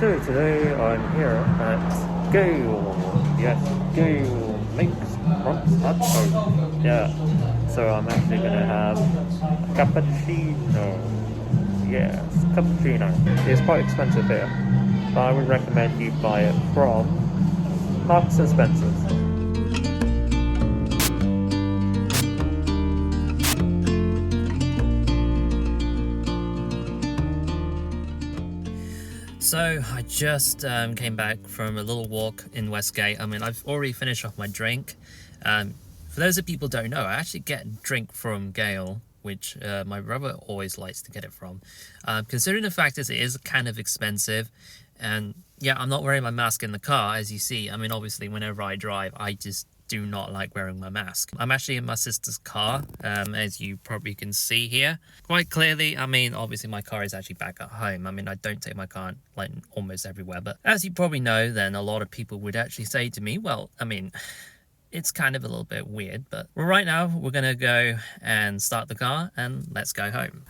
So today I'm here at Gale. Yes, Gale makes prompts at home. Yeah. So I'm actually gonna have a cappuccino. Yes, cappuccino. It's quite expensive here, but I would recommend you buy it from Marks and Spencer's. So I just came back from a little walk in Westgate. I mean, I've already finished off my drink. For those of people who don't know, I actually get a drink from Gale, which my brother always likes to get it from. Considering the fact that it is kind of expensive, and yeah, I'm not wearing my mask in the car, as you see. I mean, obviously, whenever I drive, I just do not like wearing my mask. I'm actually in my sister's car, as you probably can see here quite clearly. I mean, obviously my car is actually back at home. I mean, I don't take my car like almost everywhere, but as you probably know, then a lot of people would actually say to me, well, I mean, it's kind of a little bit weird, but right now we're gonna go and start the car and let's go home.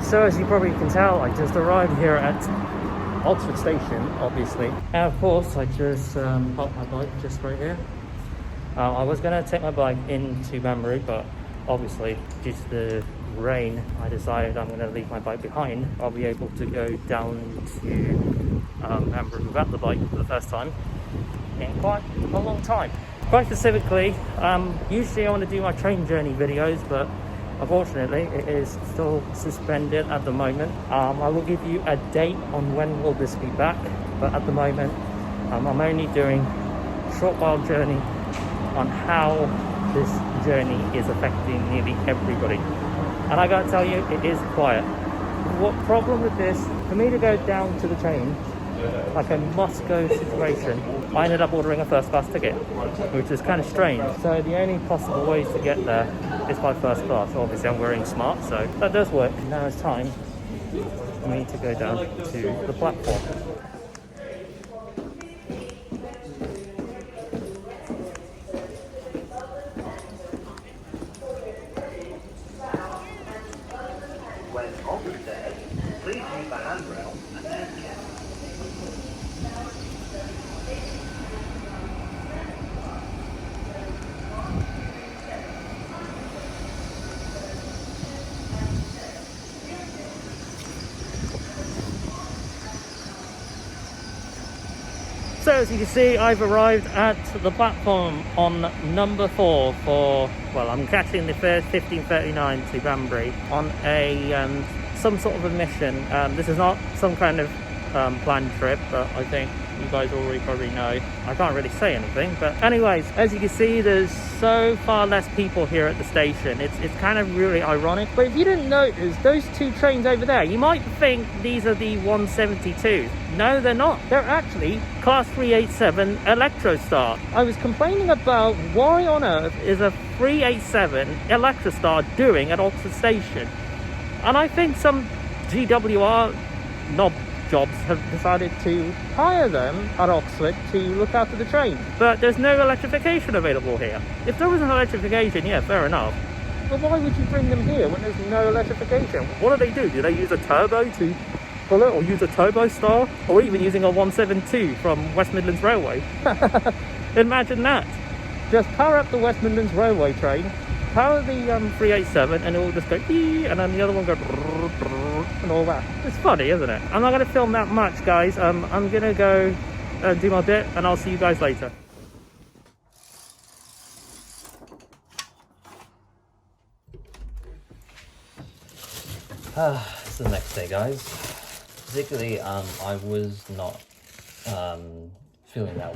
So as you probably can tell, I just arrived here at Oxford Station, obviously. And of course, I just parked my bike just right here. I was going to take my bike into Banbury, but obviously, due to the rain, I decided I'm going to leave my bike behind. I'll be able to go down to Banbury without the bike for the first time in quite a long time. Quite specifically, usually I want to do my train journey videos, but unfortunately, it is still suspended at the moment. I will give you a date on when will this be back, but at the moment, I'm only doing a short while journey on how this journey is affecting nearly everybody. And I gotta tell you, it is quiet. What problem with this, for me to go down to the train, like a must-go situation, I ended up ordering a first-class ticket, which is kind of strange. So the only possible ways to get there is by first class. Obviously, I'm wearing smart, so that does work. Now it's time for me to go down to the platform. When almost there, please use the handrail and then So as you can see, I've arrived at the platform on number 4 for, well, I'm catching the first 15:39 to Banbury on a some sort of a mission. This is not some kind of planned trip, but I think you guys already probably know. I can't really say anything, but anyways, as you can see, there's so far less people here at the station. It's kind of really ironic, but if you didn't notice, those two trains over there, you might think these are the 172s. No, they're not. They're actually Class 387 Electrostar. I was complaining about why on earth is a 387 Electrostar doing at Oxford Station, and I think some GWR knob jobs have decided to hire them at Oxford to look after the train. But there's no electrification available here. If there was an electrification, yeah, fair enough. But why would you bring them here when there's no electrification? What do? Do they use a turbo to pull it, or use a turbo star? Or even using a 172 from West Midlands Railway? Imagine that. Just power up the West Midlands Railway train, power the 387, and it will just go ee, and then the other one go and all that. It's funny, isn't it? I'm not going to film that much, guys. I'm going to go do my bit, and I'll see you guys later. It's the next day, guys. Particularly, I was not feeling that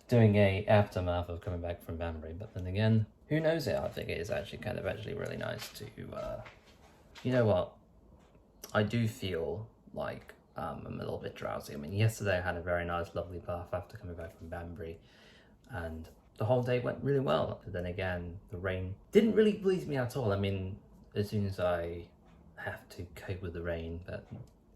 doing a aftermath of coming back from Banbury, but then again, who knows it? I think it is actually really nice to you know what, I do feel like I'm a little bit drowsy. I mean, yesterday I had a very nice lovely bath after coming back from Banbury, and the whole day went really well. But then again, the rain didn't really please me at all. I mean, as soon as I have to cope with the rain, but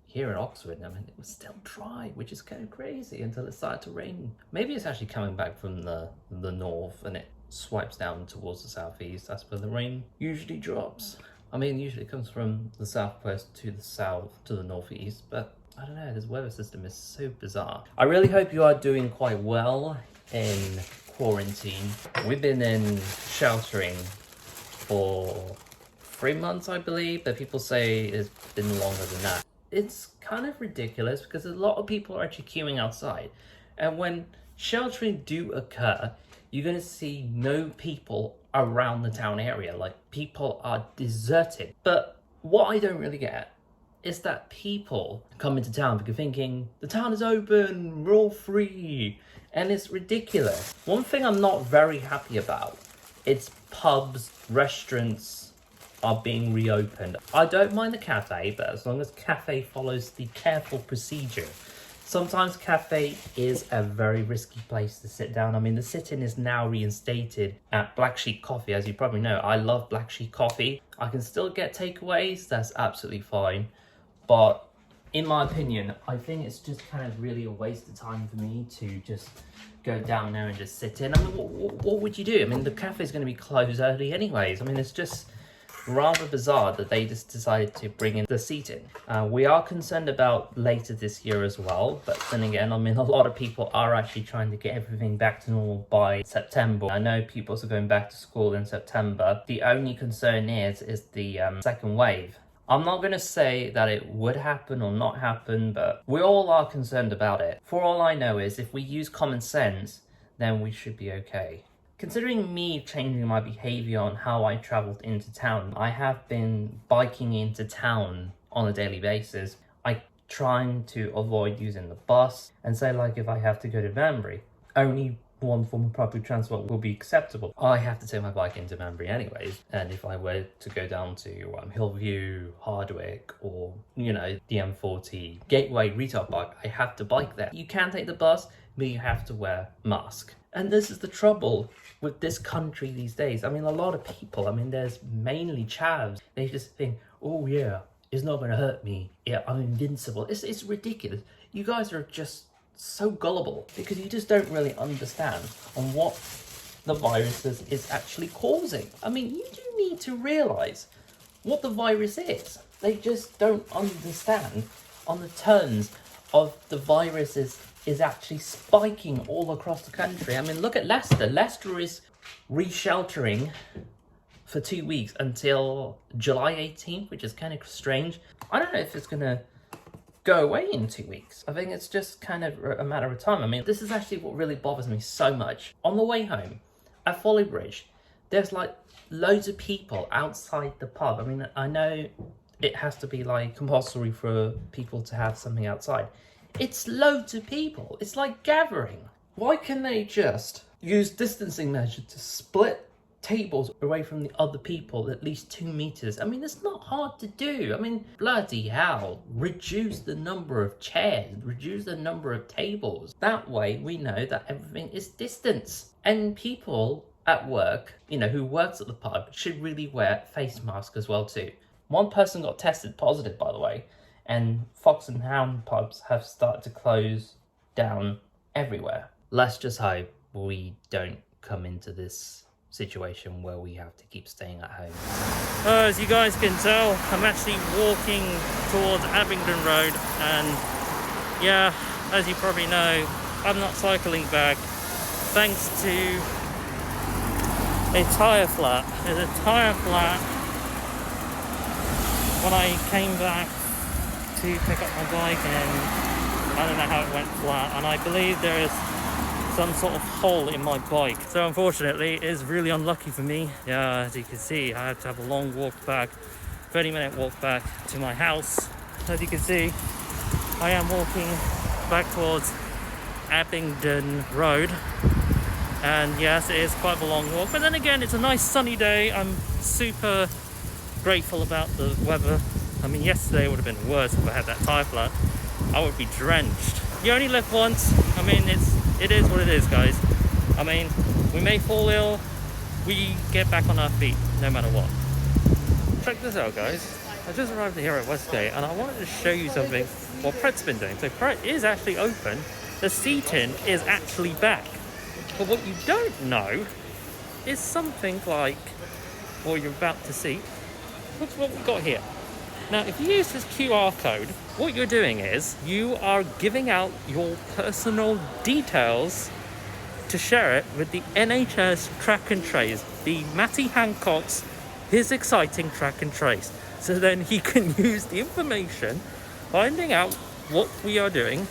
here in Oxford, I mean, it was still dry, which is kind of crazy until it started to rain. Maybe it's actually coming back from the north and it swipes down towards the southeast. That's where the rain usually drops. I mean, usually it comes from the southwest to the south to the northeast, but I don't know, this weather system is so bizarre. I really hope you are doing quite well in quarantine. We've been in sheltering for 3 months, I believe, but people say it's been longer than that. It's kind of ridiculous because a lot of people are actually queuing outside. And when sheltering do occur, you're going to see no people around the town area. Like, people are deserted. But what I don't really get is that people come into town because thinking the town is open, we're all free, and it's ridiculous. One thing I'm not very happy about, it's pubs, restaurants are being reopened. I don't mind the cafe, but as long as cafe follows the careful procedure. Sometimes cafe is a very risky place to sit down. I mean, the sit-in is now reinstated at Black Sheep Coffee, as you probably know. I love Black Sheep Coffee. I can still get takeaways, that's absolutely fine. But in my opinion, I think it's just kind of really a waste of time for me to just go down there and just sit in. I mean, what would you do? I mean, the cafe is going to be closed early anyways. I mean, it's just rather bizarre that they just decided to bring in the seating. We are concerned about later this year as well, but then again, I mean, a lot of people are actually trying to get everything back to normal by September. I know people are going back to school in September. The only concern is the second wave. I'm not going to say that it would happen or not happen, but we all are concerned about it. For all I know is if we use common sense, then we should be okay. Considering me changing my behavior on how I traveled into town, I have been biking into town on a daily basis. I trying to avoid using the bus, and say like if I have to go to Banbury, only one form of public transport will be acceptable. I have to take my bike into Banbury anyways, and if I were to go down to Hillview, Hardwick, or the M40 Gateway Retail Park, I have to bike there. You can take the bus, but you have to wear a mask. And this is the trouble with this country these days. I mean, a lot of people, I mean, there's mainly chavs, they just think, oh yeah, it's not gonna hurt me. Yeah, I'm invincible. It's ridiculous. You guys are just so gullible because you just don't really understand on what the virus is actually causing. I mean, you do need to realize what the virus is. They just don't understand on the terms of the virus is actually spiking all across the country. I mean, look at Leicester. Leicester is re-sheltering for 2 weeks until July 18th, which is kind of strange. I don't know if it's gonna go away in 2 weeks. I think it's just kind of a matter of time. I mean, this is actually what really bothers me so much. On the way home at Folly Bridge, there's like loads of people outside the pub. I mean, I know it has to be like compulsory for people to have something outside. It's loads of people. It's like gathering. Why can they just use distancing measures to split tables away from the other people at least 2 meters? I mean, it's not hard to do. I mean, bloody hell, reduce the number of chairs, reduce the number of tables. That way we know that everything is distance. And people at work, who works at the pub should really wear face masks as well too. One person got tested positive, by the way, and Fox and Hound pubs have started to close down everywhere. Let's just hope we don't come into this situation where we have to keep staying at home. As you guys can tell, I'm actually walking towards Abingdon Road, and yeah, as you probably know, I'm not cycling back thanks to a tyre flat. There's a tyre flat when I came back to pick up my bike, and I don't know how it went flat, and I believe there is some sort of hole in my bike. So unfortunately, it is really unlucky for me. Yeah, as you can see, I had to have a long walk back, 30-minute walk back to my house. As you can see, I am walking back towards Abingdon Road, and yes, it is quite a long walk, but then again, it's a nice sunny day. I'm super grateful about the weather. I mean, yesterday would have been worse if I had that tyre flat. I would be drenched. You only live once. I mean, it is what it is, guys. I mean, we may fall ill, we get back on our feet no matter what. Check this out, guys. I just arrived here at Westgate, and I wanted to show you something what Pret's been doing. So Pret is actually open. The seating is actually back. But what you don't know is something like what you're about to see. look what we've got here. Now, if you use this QR code, what you're doing is you are giving out your personal details to share it with the NHS track and trace, the Matty Hancock's His Exciting Track and Trace. So then he can use the information, finding out what we are doing,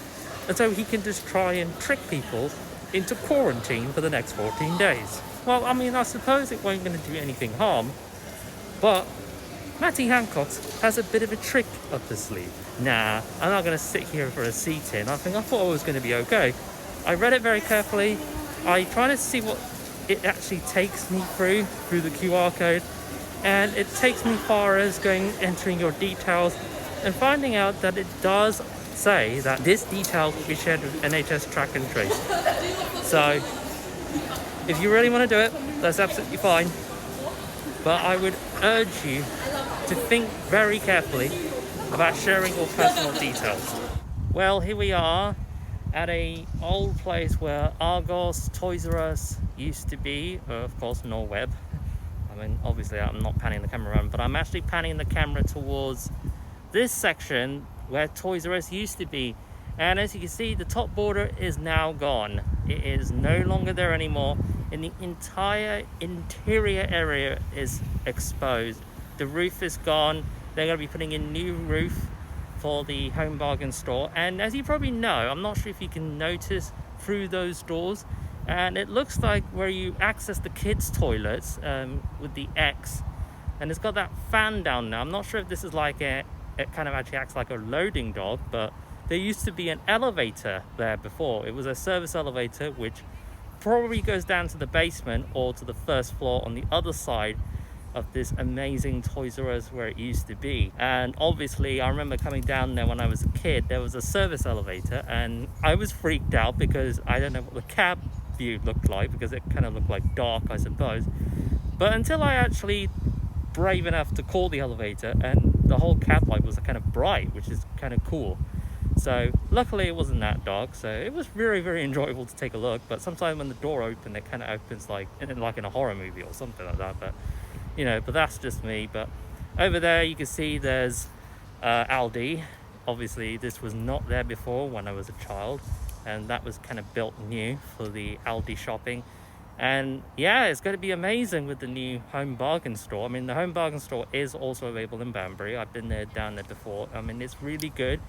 and so he can just try and trick people into quarantine for the next 14 days. Well, I mean, I suppose it won't going to do anything harm, but Matty Hancock has a bit of a trick up the sleeve. Nah, I'm not going to sit here for a seat-in. I thought I was going to be okay. I read it very carefully. I try to see what it actually takes me through the QR code, and it takes me far as entering your details and finding out that it does say that this details will be shared with NHS track and trace. So if you really want to do it, that's absolutely fine, but I would urge you to think very carefully about sharing your personal details. Well, here we are at a old place where Argos, Toys R Us used to be, of course Norweb. I mean, obviously I'm not panning the camera around, but I'm actually panning the camera towards this section where Toys R Us used to be. And as you can see, the top border is now gone. It is no longer there anymore, and the entire interior area is exposed. The roof is gone. They're going to be putting in new roof for the Home Bargain store, and as you probably know, I'm not sure if you can notice through those doors, and it looks like where you access the kids toilets with the X, and it's got that fan down there. I'm not sure if this is like it kind of actually acts like a loading dock, but there used to be an elevator there before. It was a service elevator which probably goes down to the basement or to the first floor on the other side of this amazing Toys R Us where it used to be. And obviously I remember coming down there when I was a kid. There was a service elevator and I was freaked out because I don't know what the cab view looked like, because it kind of looked like dark, I suppose. But until I actually brave enough to call the elevator, and the whole cab light was kind of bright, which is kind of cool. So luckily it wasn't that dark, so it was very, very enjoyable to take a look. But sometimes when the door opened, it kind of opens like in a horror movie or something like that. But you know, but that's just me. But over there you can see there's Aldi. Obviously this was not there before when I was a child, and that was kind of built new for the Aldi shopping. And yeah, it's going to be amazing with the new Home Bargain store. I mean, the Home Bargain store is also available in Banbury. I've been down there before. I mean, it's really good.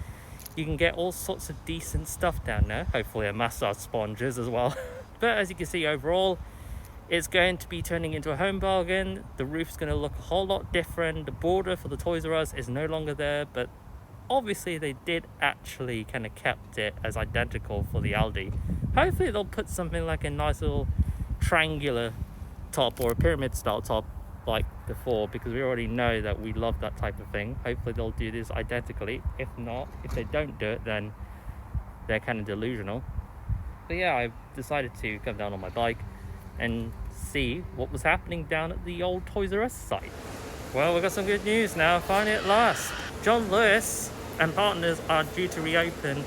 You can get all sorts of decent stuff down there. Hopefully a massage sponges as well. But as you can see, overall it's going to be turning into a Home Bargain. The roof's going to look a whole lot different. The border for the Toys R Us is no longer there, but obviously they did actually kind of kept it as identical for the Aldi. Hopefully they'll put something like a nice little triangular top or a pyramid style top like before, because we already know that we love that type of thing. Hopefully they'll do this identically. If not, if they don't do it, then they're kind of delusional. But yeah, I decided to come down on my bike and see what was happening down at the old Toys R Us site. Well, we've got some good news now, finally at last. John Lewis and Partners are due to reopen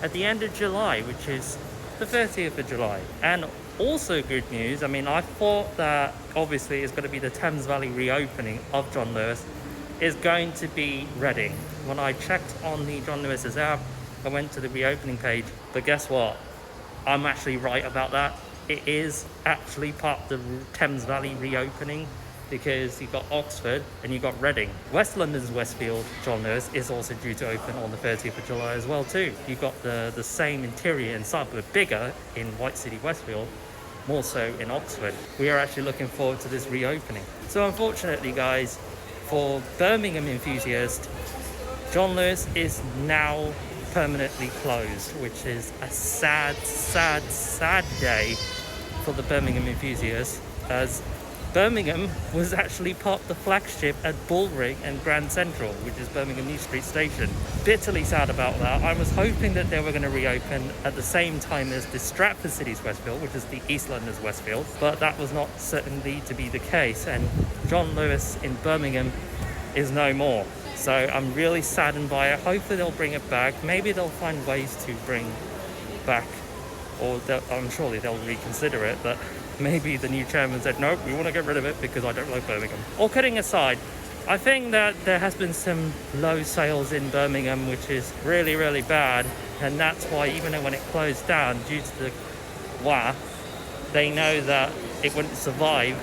at the end of July, which is the 30th of July. And also good news, I mean, I thought that obviously it's going to be the Thames Valley reopening of John Lewis is going to be Reading. When I checked on the John Lewis's app, I went to the reopening page, but guess what? I'm actually right about that. It is actually part of the Thames Valley reopening, because you've got Oxford and you've got Reading. West London's Westfield John Lewis is also due to open on the 30th of July as well too. You've got the same interior inside, but bigger in White City Westfield, more so in Oxford. We are actually looking forward to this reopening. So unfortunately guys, for Birmingham enthusiasts, John Lewis is now permanently closed, which is a sad, sad, sad day for the Birmingham enthusiasts, as Birmingham was actually part of the flagship at Bullring and Grand Central, which is Birmingham New Street Station. Bitterly sad about that. I was hoping that they were going to reopen at the same time as the Stratford City's Westfield, which is the East London's Westfield, but that was not certainly to be the case, and John Lewis in Birmingham is no more. So I'm really saddened by it. Hopefully they'll bring it back. Maybe they'll find ways to bring back, or I'm sure they'll reconsider it, but maybe the new chairman said, nope, we want to get rid of it because I don't like Birmingham. All kidding aside, I think that there has been some low sales in Birmingham, which is really, really bad. And that's why, even though when it closed down due to the WAF, they know that it wouldn't survive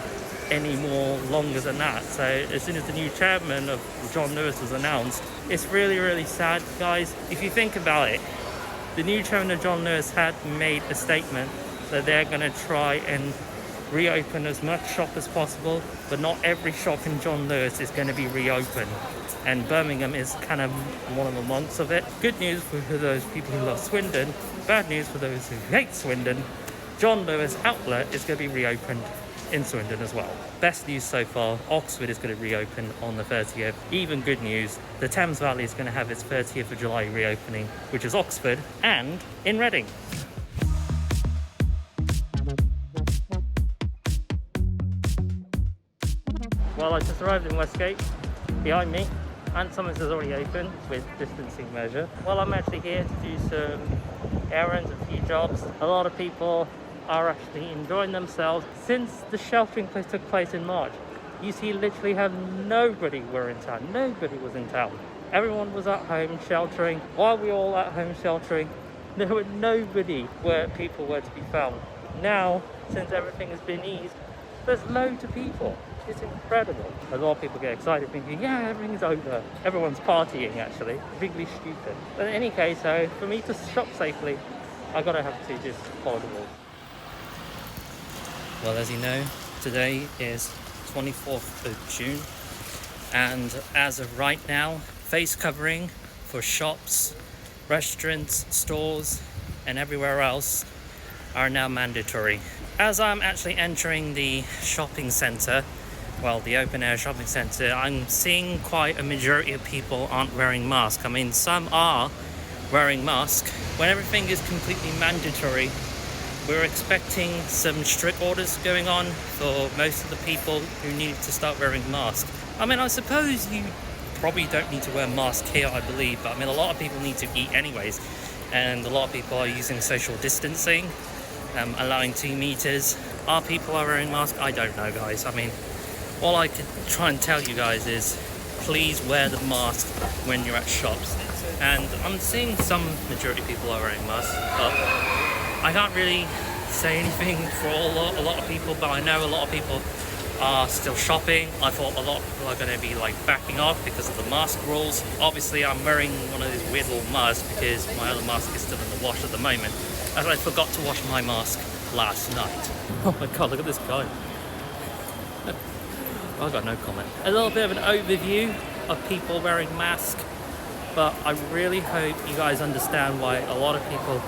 any more longer than that. So as soon as the new chairman of John Lewis was announced, it's really, really sad, guys. If you think about it, the new chairman of John Lewis had made a statement that they're going to try and reopen as much shop as possible, but not every shop in John Lewis is going to be reopened, and Birmingham is kind of one of the months of it. Good news for those people who love Swindon, bad news for those who hate Swindon. John Lewis outlet is going to be reopened in Swindon as well. Best news so far, Oxford is going to reopen on the 30th. Even good news, the Thames Valley is going to have its 30th of July reopening, which is Oxford, and in Reading. Well, I just arrived in Westgate. Behind me, and Summers has already opened with distancing measure. Well, I'm actually here to do some errands, a few jobs. A lot of people are actually enjoying themselves since the sheltering took place in March. You see, literally have nobody were in town. Nobody was in town. Everyone was at home sheltering. While we were all at home sheltering, there were nobody where people were to be found. Now, since everything has been eased, there's loads of people. It's incredible. A lot of people get excited thinking, yeah, everything's over. Everyone's partying, actually. Bigly stupid. But in any case, so for me to shop safely, I've got to have to just follow the rules. Well, as you know, today is 24th of June, and as of right now, face covering for shops, restaurants, stores, and everywhere else are now mandatory. As I'm actually entering the shopping centre, well, the open air shopping centre, I'm seeing quite a majority of people aren't wearing masks. I mean, some are wearing masks. When everything is completely mandatory, we're expecting some strict orders going on for most of the people who need to start wearing masks. I mean, I suppose you probably don't need to wear masks here, I believe, but I mean, a lot of people need to eat anyways, and a lot of people are using social distancing, allowing 2 meters. Are people are wearing masks? I don't know, guys. I mean, all I can try and tell you guys is please wear the mask when you're at shops. And I'm seeing some majority of people are wearing masks, but I can't really say anything for a lot of people, but I know a lot of people are still shopping. I thought a lot of people are going to be like backing off because of the mask rules. Obviously, I'm wearing one of these weird little masks because my other mask is still in the wash at the moment, as I forgot to wash my mask last night. Oh my god, look at this guy. I've got no comment. A little bit of an overview of people wearing masks, but I really hope you guys understand why a lot of people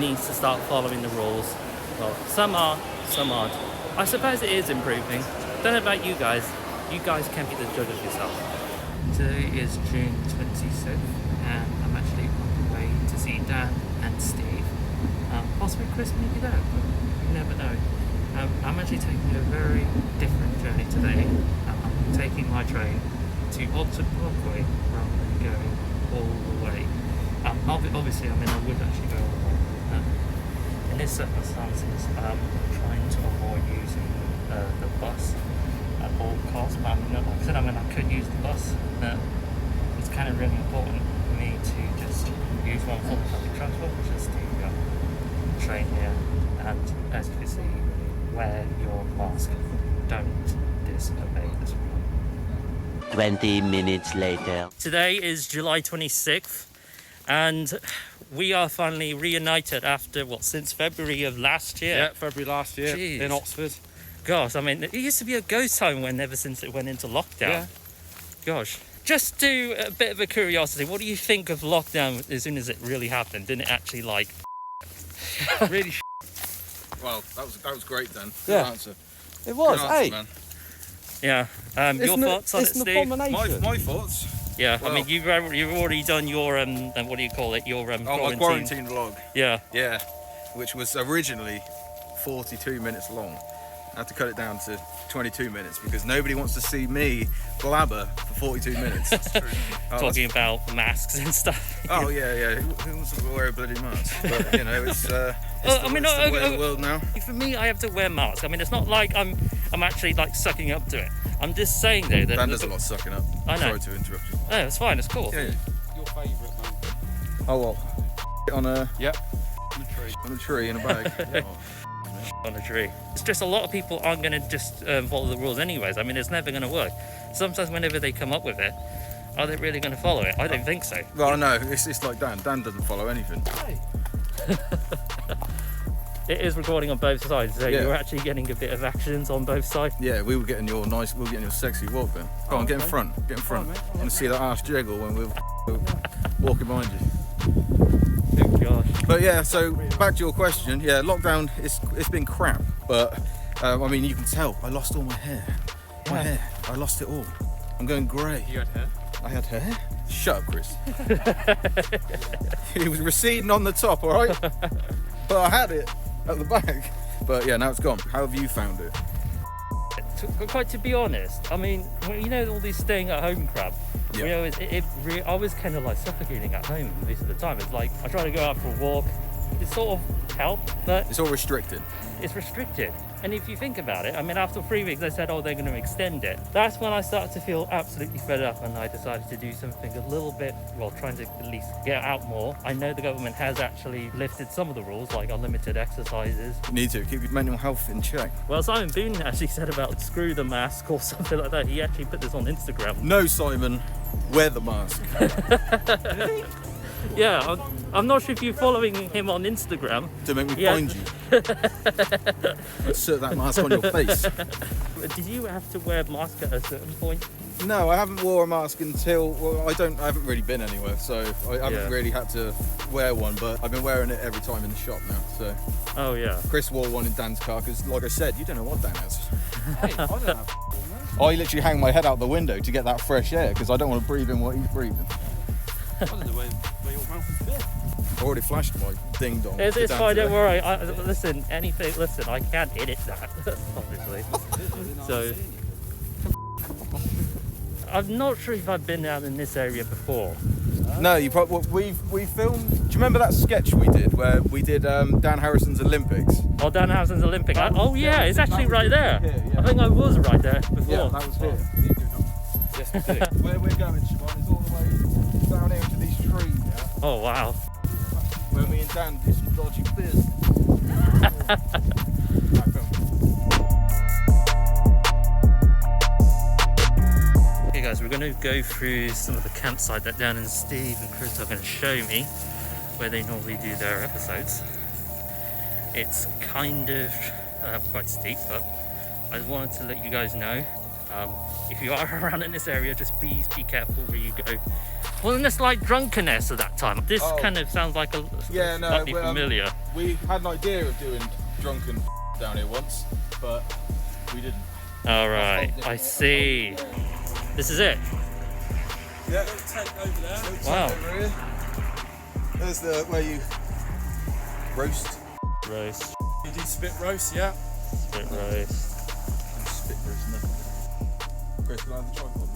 need to start following the rules. Well, some are, some aren't. I suppose it is improving. Don't know about you guys. You guys can be the judge of yourself. Today is June 26th, and I'm actually on the way to see Dan and Steve. Possibly Chris may be there, but you never know. I'm actually taking a very different journey today. I'm taking my train to Oxford Parkway rather than going all the way. Obviously, I mean, I would actually go all the way. In these circumstances, I'm trying to avoid using the bus at all costs. But I mean, like I said, I could use the bus, but it's kind of really important for me to just use one form of public transport, which is the train here. And as you can see, wear your mask. Don't disobey this rule. 20 minutes later. Today is July 26th, and we are finally reunited after, since February of last year? Yeah, February last year. Jeez. In Oxford. Gosh, I mean, it used to be a ghost town ever since it went into lockdown. Yeah. Gosh. Just do a bit of a curiosity, what do you think of lockdown as soon as it really happened? Didn't it actually, Really Well, that was great, Dan. Good Yeah. answer. It was, Good answer, hey. man. Yeah. Your thoughts on it, It's an Steve? abomination. My thoughts? Yeah, Well- I mean, you've already done your, what do you call it? Your, Oh, my quarantine vlog. Yeah. Yeah. Which was originally 42 minutes long. I had to cut it down to 22 minutes because nobody wants to see me blabber for 42 minutes. That's true. Talking about masks and stuff. Oh, yeah. Who wants to wear a bloody mask? But, it's I mean, the way of the world now. For me, I have to wear masks. I mean, it's not like I'm I'm actually like sucking up to it. I'm just saying though that Dan does a lot of sucking up. I know. Sorry to interrupt you. Oh, it's fine. It's cool. Yeah. Your favourite, man? Oh well. On a Yep. On a tree. on a tree in a bag. On a tree. It's just a lot of people aren't going to just follow the rules anyways. I mean, it's never going to work. Sometimes whenever they come up with it, are they really going to follow it? I don't think so. Well, no, it's like Dan. Dan doesn't follow anything. It is recording on both sides, so Yeah. you're actually getting a bit of actions on both sides. Yeah, we were getting your sexy walk then. Go on, get in front. Get in front. I want to see that arse jiggle when we're walking behind you. Oh gosh. But yeah, so back to your question. Yeah, lockdown, it's been crap. But I mean, you can tell I lost all my hair. My Yeah. hair, I lost it all. I'm going grey. You had hair? I had hair? Shut up, Chris. It was receding on the top, all right? But I had it at the back. But yeah, now it's gone. How have you found it? Quite to be honest, I mean, you know all these staying at home crap. Yeah. We always, I was kind of like suffocating at home most of the time. It's like I try to go out for a walk. It sort of helped, but It's all restricted. it's restricted. And if you think about it, I mean, after 3 weeks, they said, oh, they're going to extend it. That's when I started to feel absolutely fed up, and I decided to do something a little bit, well, trying to at least get out more. I know the government has actually lifted some of the rules, like unlimited exercises. You need to keep your mental health in check. Well, Simon Boone actually said about screw the mask or something like that. He actually put this on Instagram. No, Simon, wear the mask. Yeah, I'm not sure if you're following him on Instagram. To make me Yeah. find you. Insert that mask on your face. Did you have to wear a mask at a certain point? No, I haven't wore a mask until, well, I haven't really been anywhere, so I haven't Yeah. really had to wear one, but I've been wearing it every time in the shop now, so. Oh, yeah. Chris wore one in Dan's car, because like I said, you don't know what Dan has. Hey, I don't have I literally hang my head out the window to get that fresh air, because I don't want to breathe in what he's breathing. I don't know where your mouth is bit. I already flashed my ding dong. It's to Dan fine, don't today. worry. Listen, I can't edit that, obviously. So, I'm not sure if I've been out in this area before. No, you probably, we filmed, do you remember that sketch we did, where we did Dan Harrison's Olympics? Oh, Dan Housen's Olympic. Oh, yeah, it's actually right there. here, yeah. I think I was right there before. Yeah, that was here. Yes, we do. Where we're going, Shemon, is all the way down here into these trees, yeah? Oh, wow. Where me and Dan do some dodgy business. Okay guys, we're going to go through some of the campsite that Dan and Steve and Chris are going to show me where they normally do their episodes. It's kind of quite steep, but I just wanted to let you guys know, if you are around in this area, just please be careful where you go. Wasn't this like drunkenness at that time? This Oh. kind of sounds like a Yeah, no, slightly well, familiar. We had an idea of doing drunken down here once, but we didn't. All right, I see. This is it. Yeah. Tent over there. Wow. Over here. There's the where you roast. Roast, You did spit roast, yeah? spit roast. Spit roast, nothing. Chris, can I have the tripod?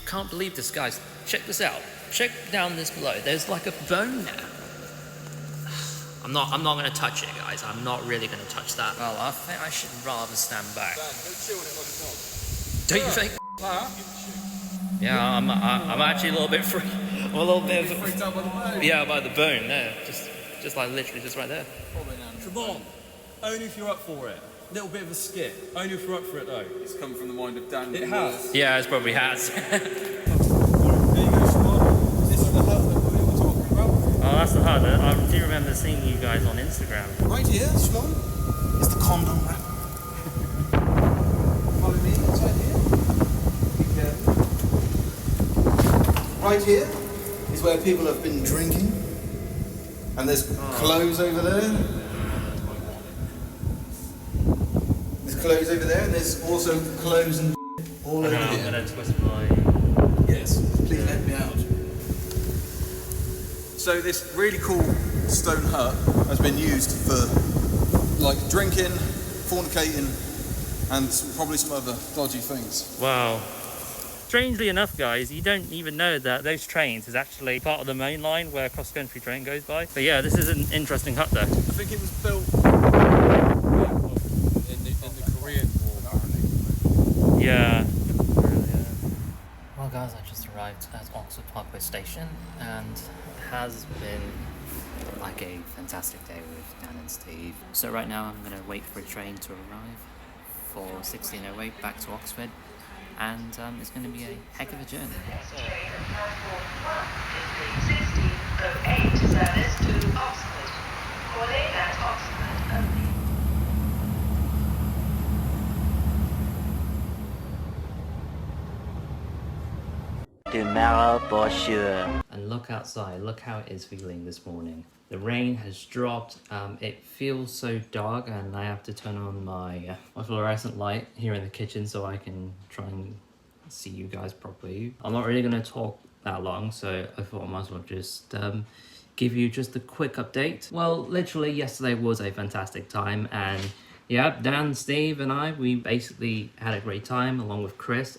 Can't believe this, guys. Check this out. Check down this below. There's like a bone there. I'm not gonna touch it, guys. I'm not really gonna touch that. Well, I think I should rather stand back. Dan, don't chew on it like a dog. Don't you think? Yeah, I'm actually a little bit freaked. I'm a little bit Freaked out by the bone. yeah, by the bone there. Just like literally just right there. Come on. Only if you're up for it. Little bit of a skip. Only if you're up for it though. It's come from the mind of Dan. It has. Yeah, it probably has. There you go, Shemon. This is the hut that we were talking about. Oh, that's the hard. I do remember seeing you guys on Instagram. Right here, Shemon, is the condom wrap. Follow me inside here. Be careful. Right here is where people have been drinking. And there's clothes over there. There's clothes over there, and there's also clothes and all over I'm here. gonna twist my. Yes, please let me out. So this really cool stone hut has been used for like drinking, fornicating, and probably some other dodgy things. Wow. Strangely enough, guys, you don't even know that those trains is actually part of the main line where a cross-country train goes by. But yeah, this is an interesting hut though. I think it was built. In the Korean War. Yeah. Well guys, I just arrived at Oxford Parkway Station and it has been like a fantastic day with Dan and Steve. So right now I'm going to wait for a train to arrive for 16:08 back to Oxford, and it's going to be a heck of a journey. Train at platform 1 is the 16:08 service to Oxford. Calling at Oxford only. Tomorrow for sure. And look outside, look how it is feeling this morning. The rain has dropped, it feels so dark, and I have to turn on my fluorescent light here in the kitchen so I can try and see you guys properly. I'm not really going to talk that long, so I thought I might as well just give you just a quick update. Well, literally yesterday was a fantastic time, and yeah, Dan, Steve and I, we basically had a great time along with Chris.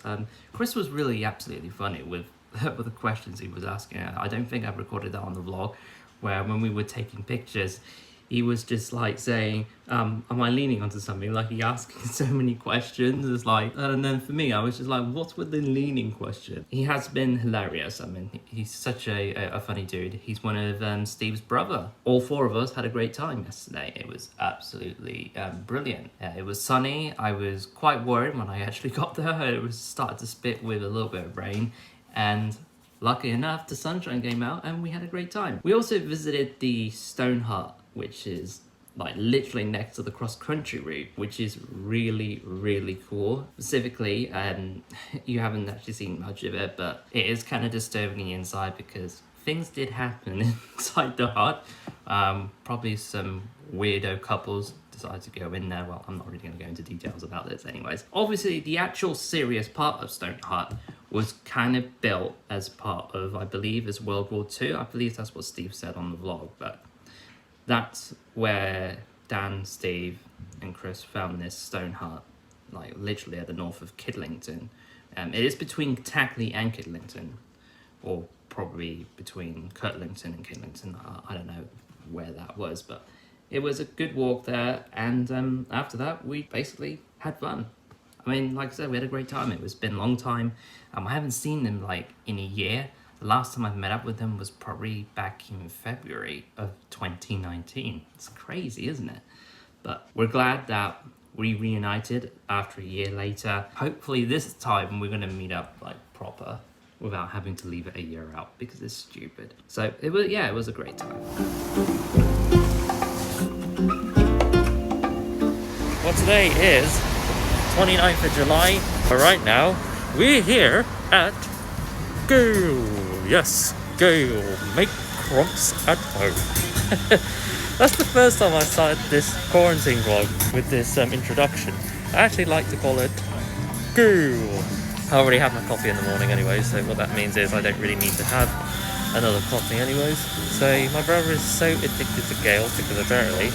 Chris was really absolutely funny with the questions he was asking. I don't think I've recorded that on the vlog, where when we were taking pictures, he was just like saying, am I leaning onto something? Like he asking so many questions. It's like, and then for me, I was just like, what's with the leaning question? He has been hilarious. I mean, he's such a funny dude. He's one of Steve's brother. All four of us had a great time yesterday. It was absolutely brilliant. It was sunny. I was quite worried when I actually got there. It was started to spit with a little bit of rain, and lucky enough, the sunshine came out and we had a great time. We also visited the Stone Hut, which is like literally next to the cross-country route, which is really, really cool. Specifically, you haven't actually seen much of it, but it is kind of disturbing inside because things did happen inside the hut. Probably some weirdo couples decided to go in there. Well, I'm not really going to go into details about this anyways. Obviously, the actual serious part of Stone Hut was kind of built as part of, I believe, as World War II. I believe that's what Steve said on the vlog, but that's where Dan, Steve, and Chris found this stone hut, like literally at the north of Kidlington. It is between Tackley and Kidlington, or probably between Kirtlington and Kidlington. I don't know where that was, but it was a good walk there, and after that, we basically had fun. I mean, like I said, we had a great time. It's been a long time. I haven't seen them like in a year. The last time I met up with them was probably back in February of 2019. It's crazy, isn't it? But we're glad that we reunited after a year later. Hopefully this time we're going to meet up like proper without having to leave it a year out because it's stupid. So it was a great time. Well, today is 29th of July, but right now we're here at Gale. Yes, Gale, make crumps at home. That's the first time I started this quarantine vlog with this introduction. I actually like to call it Gale. I already have my coffee in the morning anyway, so what that means is I don't really need to have another coffee anyways. So my brother is so addicted to Gale because apparently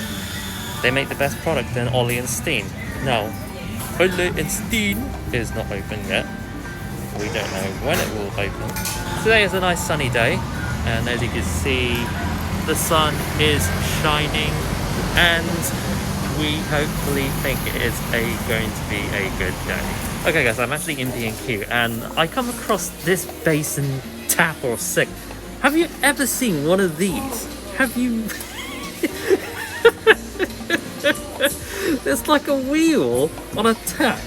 they make the best product in Ollie and Steen. Now, Ollie and Steen is not open yet. We don't know when it will open. Today is a nice sunny day, and as you can see, the sun is shining, and we hopefully think it is going to be a good day. Okay guys, I'm actually in B&Q, and I come across this basin tap or sink. Have you ever seen one of these? Have you... It's like a wheel on a tap.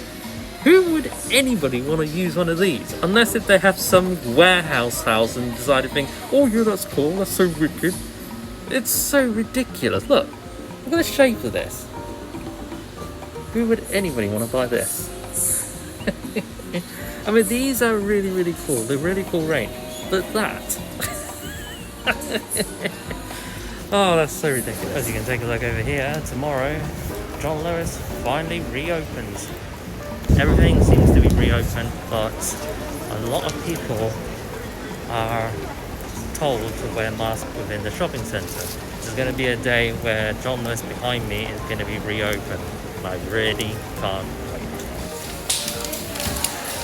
Who would anybody want to use one of these? Unless if they have some warehouse house and decide to think, oh yeah, that's cool, that's so wicked. It's so ridiculous. Look at the shape of this. Who would anybody want to buy this? I mean, these are really, really cool. They're really cool range. But that... oh, that's so ridiculous. As you can take a look over here, tomorrow, John Lewis finally reopens. Everything seems to be reopened, but a lot of people are told to wear masks within the shopping centre. There's going to be a day where John Lewis behind me is going to be reopened, and I really can't wait.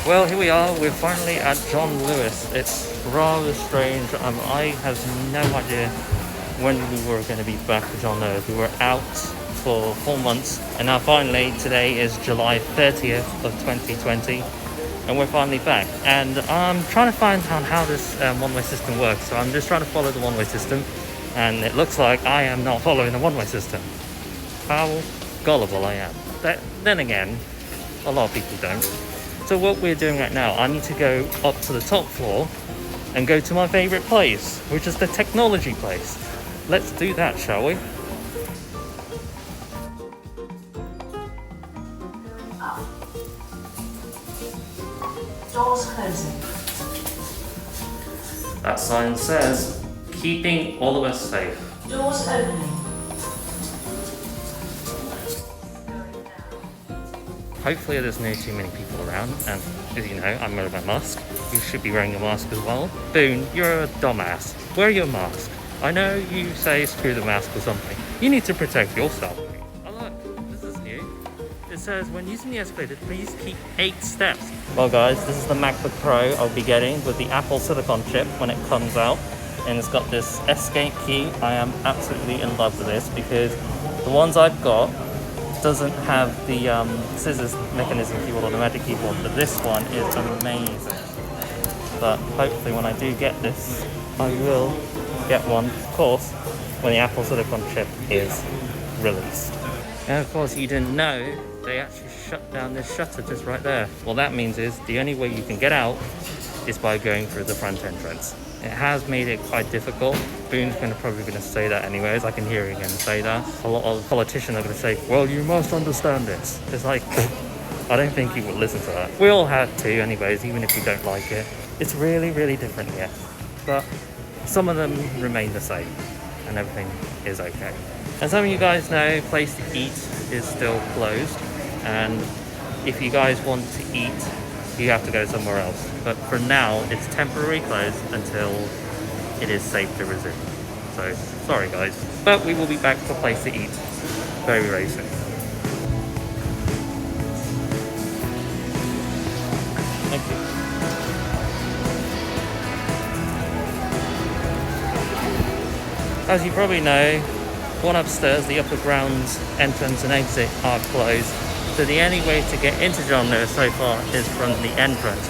Well, here we are, we're finally at John Lewis. It's rather strange. I have no idea when we were going to be back to John Lewis. We were out for 4 months, and now finally today is July 30th of 2020, and we're finally back. And I'm trying to find out how this one-way system works, so I'm just trying to follow the one-way system, and it looks like I am not following the one-way system. How gullible I am. Then again, a lot of people don't. So what we're doing right now, I need to go up to the top floor and go to my favorite place, which is the technology place. Let's do that, shall we? Doors closing. That sign says, keeping all of us safe. Doors opening. Hopefully there's no too many people around, and as you know, I'm wearing my mask. You should be wearing a mask as well. Boone, you're a dumbass. Wear your mask. I know you say screw the mask or something. You need to protect yourself. Oh look, this is new. It says, when using the escalator, please keep 8 steps. Well guys, this is the MacBook Pro I'll be getting with the Apple Silicon chip when it comes out. And it's got this escape key. I am absolutely in love with this because the ones I've got doesn't have the scissors mechanism keyboard or the magic keyboard, but this one is amazing. But hopefully when I do get this, I will get one, of course, when the Apple Silicon chip is released. And of course you didn't know, they actually shut down this shutter just right there. Well, that means is the only way you can get out is by going through the front entrance. It has made it quite difficult. Boone's probably going to say that anyways. I can hear him say that. A lot of politicians are going to say, well, you must understand this. It's like, I don't think he will listen to that. We all have to anyways, even if we don't like it. It's really, really different here. But some of them remain the same and everything is okay. As some of you guys know, Place to Eat is still closed. And if you guys want to eat, you have to go somewhere else. But for now, it's temporarily closed until it is safe to resume. So, sorry guys. But we will be back to Place to Eat very, very soon. Thank you. As you probably know, one upstairs, the upper grounds entrance and exit are closed. So the only way to get into John Lewis so far is from the entrance.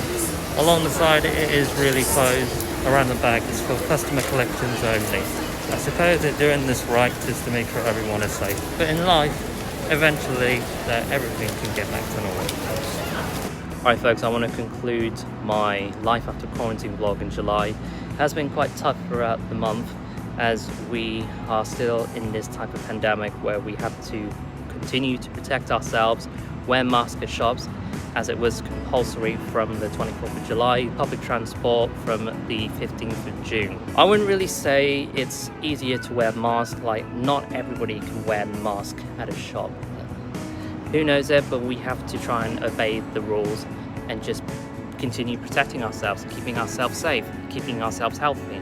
Along the side it is really closed. Around the back it's for customer collections only. I suppose they're doing this right just to make sure everyone is safe. But in life, eventually everything can get back to normal. Alright folks, I want to conclude my life after quarantine vlog in July. It has been quite tough throughout the month as we are still in this type of pandemic where we have to continue to protect ourselves, wear masks at shops, as it was compulsory from the 24th of July, public transport from the 15th of June. I wouldn't really say it's easier to wear masks, like not everybody can wear a mask at a shop. Who knows it, but we have to try and obey the rules and just continue protecting ourselves, keeping ourselves safe, keeping ourselves healthy.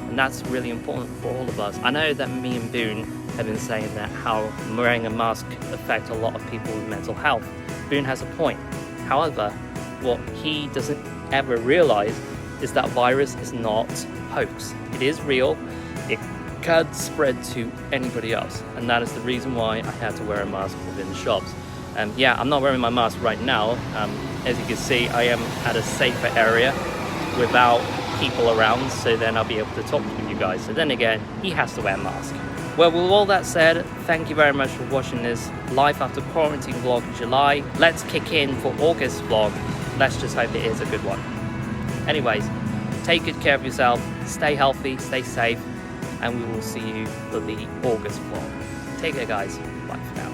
And that's really important for all of us. I know that me and Boone have been saying that how wearing a mask affects a lot of people with mental health. Boone has a point. However, what he doesn't ever realize is that virus is not hoax. It is real. It can spread to anybody else. And that is the reason why I had to wear a mask within the shops. Yeah, I'm not wearing my mask right now. As you can see, I am at a safer area without people around, so then I'll be able to talk to you guys. So then again, he has to wear a mask. Well, with all that said, thank you very much for watching this life after quarantine vlog in July. Let's kick in for August vlog. Let's just hope it is a good one. Anyways, take good care of yourself, stay healthy, stay safe, and we will see you for the August vlog. Take care guys, bye for now.